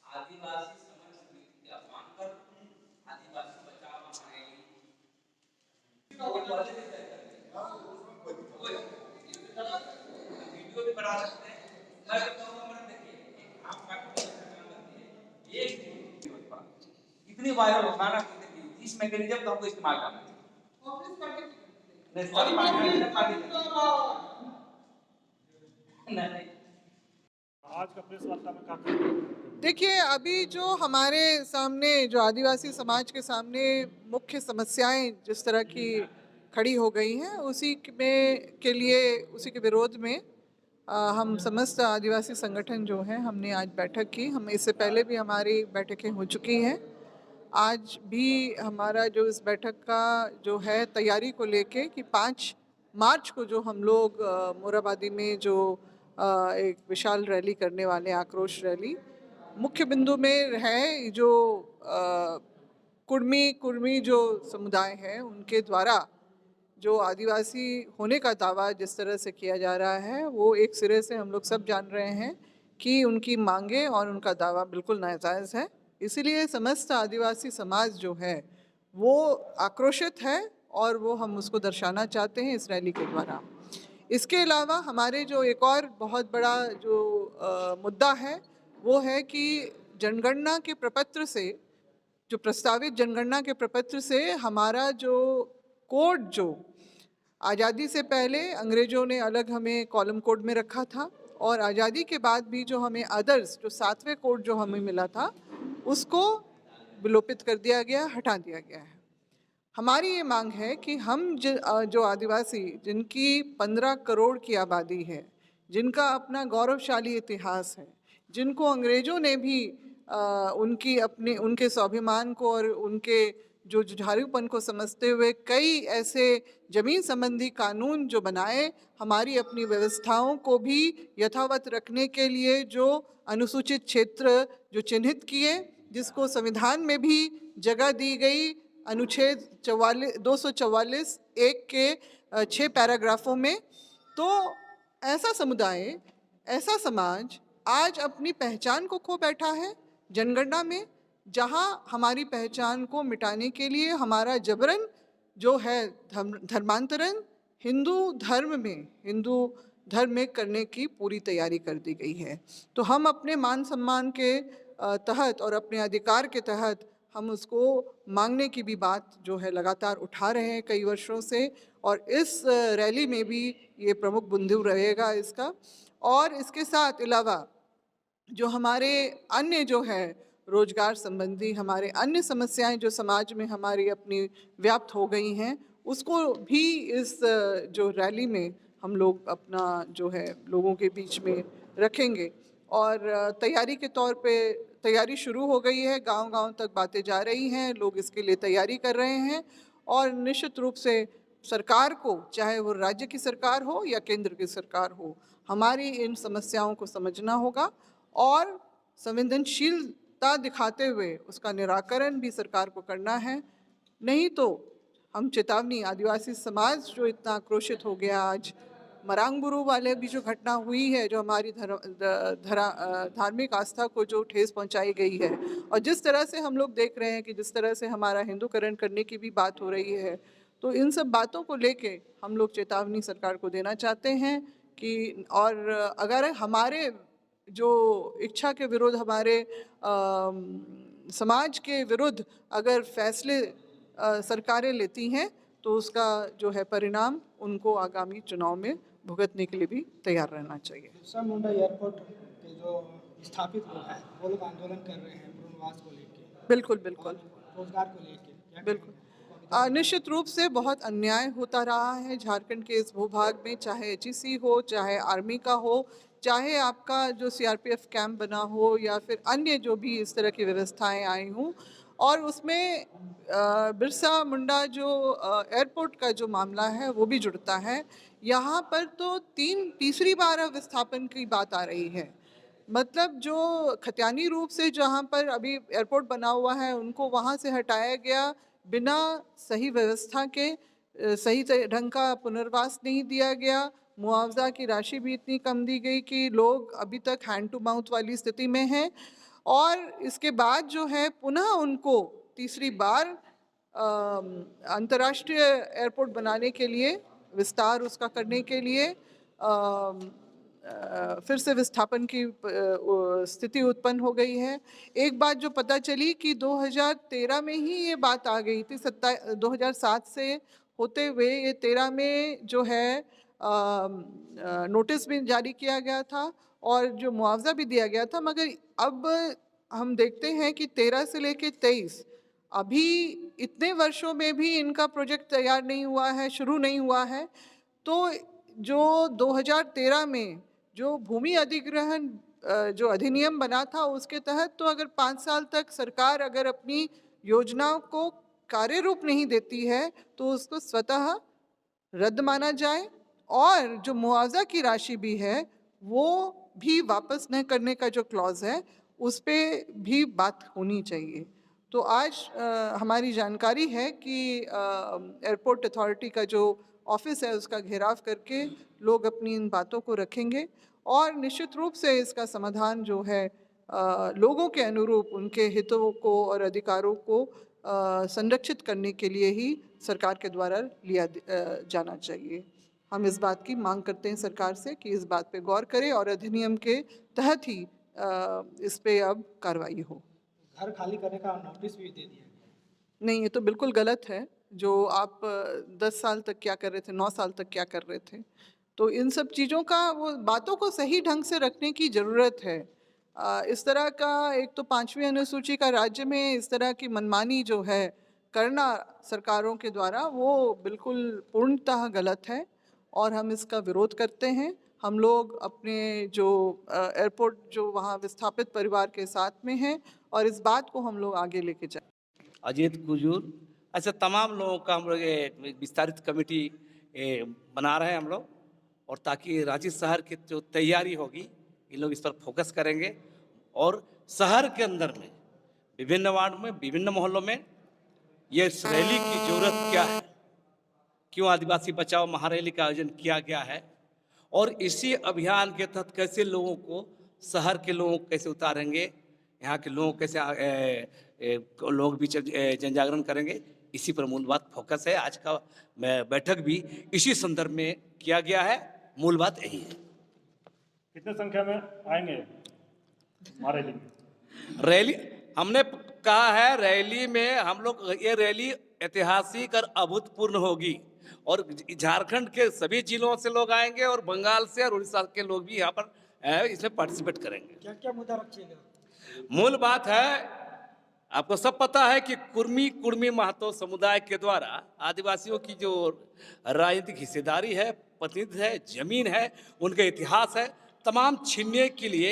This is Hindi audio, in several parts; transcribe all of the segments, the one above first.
आदिवासी समाज समिति का अपमान कर आदिवासी बचाओ हमारे वीडियो भी बना सकते हैं। मैं कहता हूँ देखिए आप इतनी वायरल होगा ना इस मैकेनिज्म का हमको इस्तेमाल करना है। आज का प्रेस वार्ता में काफी देखिए, अभी जो हमारे सामने जो आदिवासी समाज के सामने मुख्य समस्याएं जिस तरह की खड़ी हो गई हैं, उसी के विरोध में हम समस्त आदिवासी संगठन जो हैं हमने आज बैठक की। हम इससे पहले भी हमारी बैठकें हो चुकी हैं। आज भी हमारा जो इस बैठक का जो है तैयारी को लेके कि 5 मार्च को जो हम लोग मोरहाबादी में जो एक विशाल रैली करने वाले, आक्रोश रैली, मुख्य बिंदु में है जो कुर्मी जो समुदाय है उनके द्वारा जो आदिवासी होने का दावा जिस तरह से किया जा रहा है, वो एक सिरे से हम लोग सब जान रहे हैं कि उनकी मांगे और उनका दावा बिल्कुल नाजायज़ है। इसीलिए समस्त आदिवासी समाज जो है वो आक्रोशित है और वो हम उसको दर्शाना चाहते हैं इस रैली के द्वारा। इसके अलावा हमारे जो एक और बहुत बड़ा जो मुद्दा है वो है कि जनगणना के प्रपत्र से, जो प्रस्तावित जनगणना के प्रपत्र से हमारा जो कोड, जो आज़ादी से पहले अंग्रेज़ों ने अलग हमें कॉलम कोड में रखा था और आज़ादी के बाद भी जो हमें अदर्स जो 7वें कोड जो हमें मिला था उसको विलोपित कर दिया गया, हटा दिया गया है। हमारी ये मांग है कि हम जो आदिवासी जिनकी 15 करोड़ की आबादी है, जिनका अपना गौरवशाली इतिहास है, जिनको अंग्रेज़ों ने भी उनके स्वाभिमान को और उनके जो जुझारूपन को समझते हुए कई ऐसे ज़मीन संबंधी कानून जो बनाए, हमारी अपनी व्यवस्थाओं को भी यथावत रखने के लिए जो अनुसूचित क्षेत्र जो चिन्हित किए, जिसको संविधान में भी जगह दी गई अनुच्छेद 244 एक के 6 पैराग्राफों में। तो ऐसा समुदाय, ऐसा समाज आज अपनी पहचान को खो बैठा है जनगणना में, जहां हमारी पहचान को मिटाने के लिए हमारा जबरन जो है धर्मांतरण हिंदू धर्म में करने की पूरी तैयारी कर दी गई है। तो हम अपने मान सम्मान के तहत और अपने अधिकार के तहत हम उसको मांगने की भी बात जो है लगातार उठा रहे हैं कई वर्षों से, और इस रैली में भी ये प्रमुख बिंदु रहेगा इसका। और इसके साथ अलावा जो हमारे अन्य जो है रोजगार संबंधी हमारे अन्य समस्याएं जो समाज में हमारी अपनी व्याप्त हो गई हैं, उसको भी इस जो रैली में हम लोग अपना जो है लोगों के बीच में रखेंगे। और तैयारी के तौर पे तैयारी शुरू हो गई है, गांव-गांव तक बातें जा रही हैं, लोग इसके लिए तैयारी कर रहे हैं। और निश्चित रूप से सरकार को, चाहे वो राज्य की सरकार हो या केंद्र की सरकार हो, हमारी इन समस्याओं को समझना होगा और संवेदनशीलता दिखाते हुए उसका निराकरण भी सरकार को करना है। नहीं तो हम चेतावनी, आदिवासी समाज जो इतना आक्रोशित हो गया, आज मरांगबुरु वाले भी जो घटना हुई है, जो हमारी धार्मिक आस्था को जो ठेस पहुंचाई गई है, और जिस तरह से हम लोग देख रहे हैं कि जिस तरह से हमारा हिंदूकरण करने की भी बात हो रही है, तो इन सब बातों को लेके हम लोग चेतावनी सरकार को देना चाहते हैं कि और अगर हमारे जो इच्छा के विरुद्ध, हमारे समाज के विरुद्ध अगर फैसले सरकारें लेती हैं, तो उसका जो है परिणाम उनको आगामी चुनाव में भुगतने के लिए भी तैयार रहना चाहिए। बिरसा मुंडा एयरपोर्ट के जो स्थापित लोग हैं वो लोग आंदोलन कर रहे हैं पुनर्वास को लेकर। बिल्कुल रोजगार को लेकर बिल्कुल निश्चित रूप से बहुत अन्याय होता रहा है झारखंड के इस भूभाग में, चाहे एचईसी हो, चाहे आर्मी का हो, चाहे आपका जो सीआरपीएफ कैंप बना हो, या फिर अन्य जो भी इस तरह की व्यवस्थाएं आई हों। और उसमें बिरसा मुंडा जो एयरपोर्ट का जो मामला है वो भी जुड़ता है। यहाँ पर तो तीसरी बार विस्थापन की बात आ रही है। मतलब जो खतियानी रूप से जहाँ पर अभी एयरपोर्ट बना हुआ है उनको वहाँ से हटाया गया, बिना सही व्यवस्था के सही ढंग का पुनर्वास नहीं दिया गया। मुआवजा की राशि भी इतनी कम दी गई कि लोग अभी तक हैंड टू माउथ वाली स्थिति में हैं। और इसके बाद जो है पुनः उनको तीसरी बार अंतर्राष्ट्रीय एयरपोर्ट बनाने के लिए, विस्तार उसका करने के लिए फिर से विस्थापन की स्थिति उत्पन्न हो गई है। एक बात जो पता चली कि 2013 में ही ये बात आ गई थी, 2007 से होते हुए ये 13 में जो है नोटिस भी जारी किया गया था और जो मुआवजा भी दिया गया था। मगर अब हम देखते हैं कि 13 से लेके 23 अभी इतने वर्षों में भी इनका प्रोजेक्ट तैयार नहीं हुआ है, शुरू नहीं हुआ है। तो जो 2013 में जो भूमि अधिग्रहण जो अधिनियम बना था उसके तहत तो अगर 5 साल तक सरकार अगर अपनी योजनाओं को कार्य रूप नहीं देती है तो उसको स्वतः रद्द माना जाए और जो मुआवजा की राशि भी है वो भी वापस न करने का जो क्लॉज है उस पर भी बात होनी चाहिए। तो आज हमारी जानकारी है कि एयरपोर्ट अथॉरिटी का जो ऑफिस है उसका घेराव करके लोग अपनी इन बातों को रखेंगे और निश्चित रूप से इसका समाधान जो है लोगों के अनुरूप उनके हितों को और अधिकारों को संरक्षित करने के लिए ही सरकार के द्वारा लिया जाना चाहिए। हम इस बात की मांग करते हैं सरकार से कि इस बात पे गौर करे और अधिनियम के तहत ही इस पे अब कार्रवाई हो। घर खाली करने का नोटिस भी दे दिया गया। नहीं, ये तो बिल्कुल गलत है। जो आप 10 साल तक क्या कर रहे थे, 9 साल तक क्या कर रहे थे, तो इन सब चीज़ों का वो बातों को सही ढंग से रखने की ज़रूरत है। इस तरह का एक तो 5वीं अनुसूची का राज्य में इस तरह की मनमानी जो है करना सरकारों के द्वारा वो बिल्कुल पूर्णतः गलत है और हम इसका विरोध करते हैं। हम लोग अपने जो एयरपोर्ट जो वहाँ विस्थापित परिवार के साथ में हैं और इस बात को हम लोग आगे लेके जाएं। अजीत कुजूर, ऐसे तमाम लोगों का हम लोग एक विस्तारित कमेटी बना रहे हैं हम लोग, और ताकि रांची शहर की जो तैयारी होगी इन लोग इस पर फोकस करेंगे और शहर के अंदर में विभिन्न वार्ड में विभिन्न मोहल्लों में ये रैली की जरूरत क्या है, क्यों आदिवासी बचाओ महारैली का आयोजन किया गया है और इसी अभियान के तहत कैसे लोगों को, शहर के लोगों को कैसे उतारेंगे, यहाँ के लोगों कैसे लोग भी जन जागरण करेंगे, इसी पर मूल बात फोकस है। आज का बैठक भी इसी संदर्भ में किया गया है। मूल बात यही है। कितने संख्या में आएंगे हमारे लिए? रैली हमने कहा है, रैली में हम लोग, ये रैली ऐतिहासिक और अभूतपूर्व होगी और झारखंड के सभी जिलों से लोग आएंगे और बंगाल से और उड़ीसा के लोग भी यहाँ पर इसमें पार्टिसिपेट करेंगे। क्या क्या मुद्दा रखिएगा? मूल बात है, आपको सब पता है कि कुर्मी महतो समुदाय के द्वारा आदिवासियों की जो राजनीतिक हिस्सेदारी है, प्रतिनिधित्व है, जमीन है, उनका इतिहास है, तमाम छीनने के लिए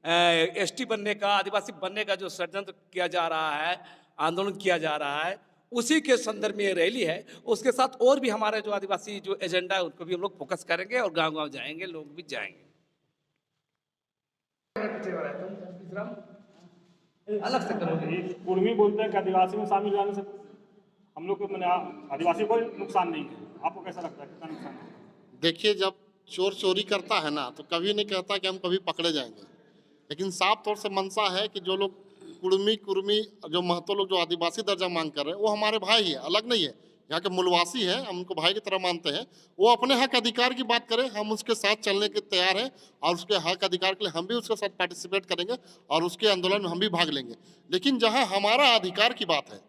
एसटी बनने का, आदिवासी बनने का जो षड्यंत्र किया जा रहा है, आंदोलन किया जा रहा है, उसी के संदर्भ में ये रैली है। उसके साथ और भी हमारे जो आदिवासी जो एजेंडा है उनको भी हम लोग फोकस करेंगे और गांव-गांव जाएंगे, लोग भी जाएंगे। अलग से करोगे। कुर्मी बोलते हैं कि आदिवासी में शामिल जाने से हम लोग को मैंने आदिवासी को नुकसान नहीं है। आपको कैसा लगता है, कितना नुकसान है? देखिए, जब चोर चोरी करता है ना तो कभी नहीं कहता कि हम कभी पकड़े जाएंगे, लेकिन साफ तौर से मंशा है कि जो लोग कुर्मी जो महतो लोग जो आदिवासी दर्जा मांग कर रहे हैं वो हमारे भाई है, अलग नहीं है, यहाँ के मूलवासी हैं, हम उनको भाई की तरह मानते हैं। वो अपने हक अधिकार की बात करें, हम उसके साथ चलने के तैयार हैं और उसके हक अधिकार के लिए हम भी उसके साथ पार्टिसिपेट करेंगे और उसके आंदोलन में हम भी भाग लेंगे। लेकिन जहाँ हमारा अधिकार की बात है,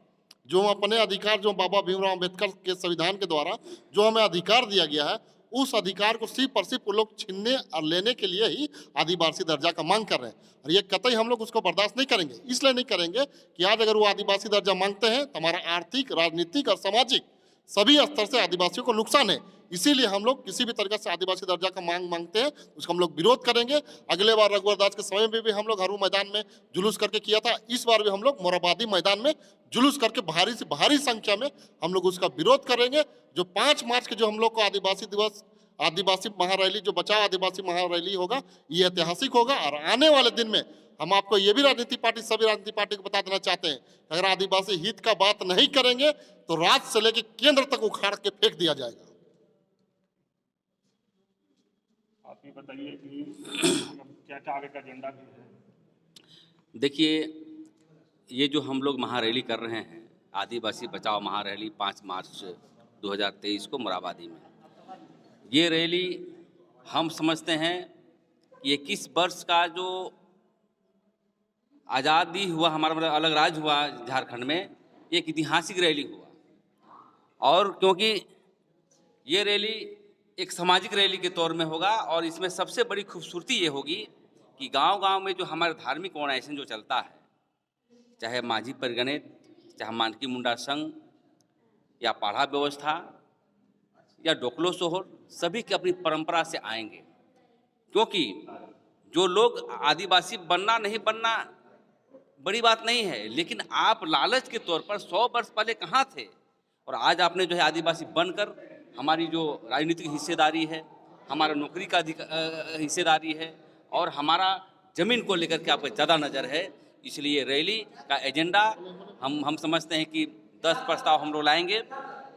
जो अपने अधिकार, जो बाबा भीमराव अम्बेडकर के संविधान के द्वारा जो हमें अधिकार दिया गया है, उस अधिकार को सिर्फ और सिर्फ वो लोग छीनने और लेने के लिए ही आदिवासी दर्जा का मांग कर रहे हैं और ये कतई हम लोग उसको बर्दाश्त नहीं करेंगे। इसलिए नहीं करेंगे कि आज अगर वो आदिवासी दर्जा मांगते हैं तो हमारा आर्थिक, राजनीतिक और सामाजिक सभी स्तर से आदिवासियों को नुकसान है। इसीलिए हम लोग किसी भी तरीके से आदिवासी दर्जा का मांग मांगते हैं, उसका हम लोग विरोध करेंगे। अगले बार रघुवर दास के समय में भी हम लोग हरू मैदान में जुलूस करके किया था, इस बार भी हम लोग मोराबादी मैदान में जुलूस करके भारी से भारी संख्या में हम लोग उसका विरोध करेंगे। जो 5 मार्च के जो हम लोग को आदिवासी दिवस आदिवासी महारैली, जो बचाओ आदिवासी महारैली होगा, ये ऐतिहासिक होगा। और आने वाले दिन में हम आपको ये भी राजनीतिक पार्टी, सभी राजनीतिक पार्टी को बता देना चाहते हैं, अगर आदिवासी हित का बात नहीं करेंगे तो राज्य से लेकर केंद्र तक उखाड़ के फेंक दिया जाएगा। आप ये बताइए कि क्या क्या आगे का एजेंडा भी है? देखिए, ये जो हम लोग महारैली कर रहे हैं, आदिवासी बचाओ महारैली 5 मार्च 2023 को मोराबादी में, ये रैली हम समझते हैं कि 21 वर्ष का जो आज़ादी हुआ, हमारा मतलब अलग राज्य हुआ झारखंड में, एक ऐतिहासिक रैली हुआ। और क्योंकि ये रैली एक सामाजिक रैली के तौर में होगा, और इसमें सबसे बड़ी खूबसूरती ये होगी कि गांव-गांव में जो हमारा धार्मिक ऑर्गेनाइजेशन जो चलता है, चाहे माझी परिगणित, चाहे मानकी मुंडा संघ या पाढ़ा व्यवस्था या डोकलो सोहर, सभी की अपनी परंपरा से आएंगे। क्योंकि जो लोग आदिवासी बनना नहीं बनना बड़ी बात नहीं है, लेकिन आप लालच के तौर पर 100 वर्ष पहले कहाँ थे, और आज आपने जो है आदिवासी बनकर हमारी जो राजनीतिक हिस्सेदारी है, हमारा नौकरी का हिस्सेदारी है, और हमारा ज़मीन को लेकर के आपको ज़्यादा नज़र है। इसलिए रैली का एजेंडा हम समझते हैं कि 10 प्रस्ताव हम लोग लाएंगे,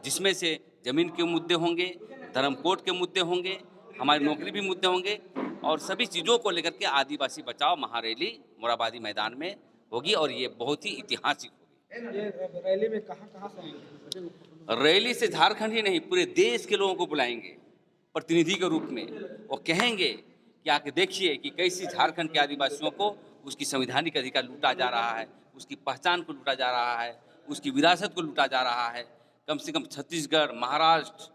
जिसमें से ज़मीन के मुद्दे होंगे, धर्म कोड के मुद्दे होंगे, हमारी नौकरी भी मुद्दे होंगे, और सभी चीज़ों को लेकर के आदिवासी बचाओ महारैली मोराबादी मैदान में होगी, और ये बहुत ही ऐतिहासिक होगी। ये रैली में कहाँ से आएंगे? रैली से झारखंड ही नहीं, पूरे देश के लोगों को बुलाएंगे प्रतिनिधि के रूप में। वो कहेंगे कि आके देखिए कि कैसी झारखंड के आदिवासियों को उसकी संवैधानिक अधिकार लूटा जा रहा है, उसकी पहचान को लूटा जा रहा है, उसकी विरासत को लूटा जा रहा है। कम से कम छत्तीसगढ़, महाराष्ट्र,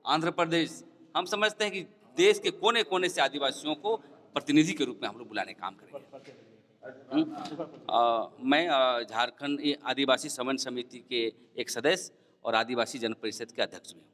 आंध्र प्रदेश, हम समझते हैं कि देश के कोने कोने से आदिवासियों को प्रतिनिधि के रूप में हम लोग बुलाने का काम करेंगे। मैं झारखंड आदिवासी समन्वय समिति के एक सदस्य और आदिवासी जन परिषद के अध्यक्ष भी हूँ।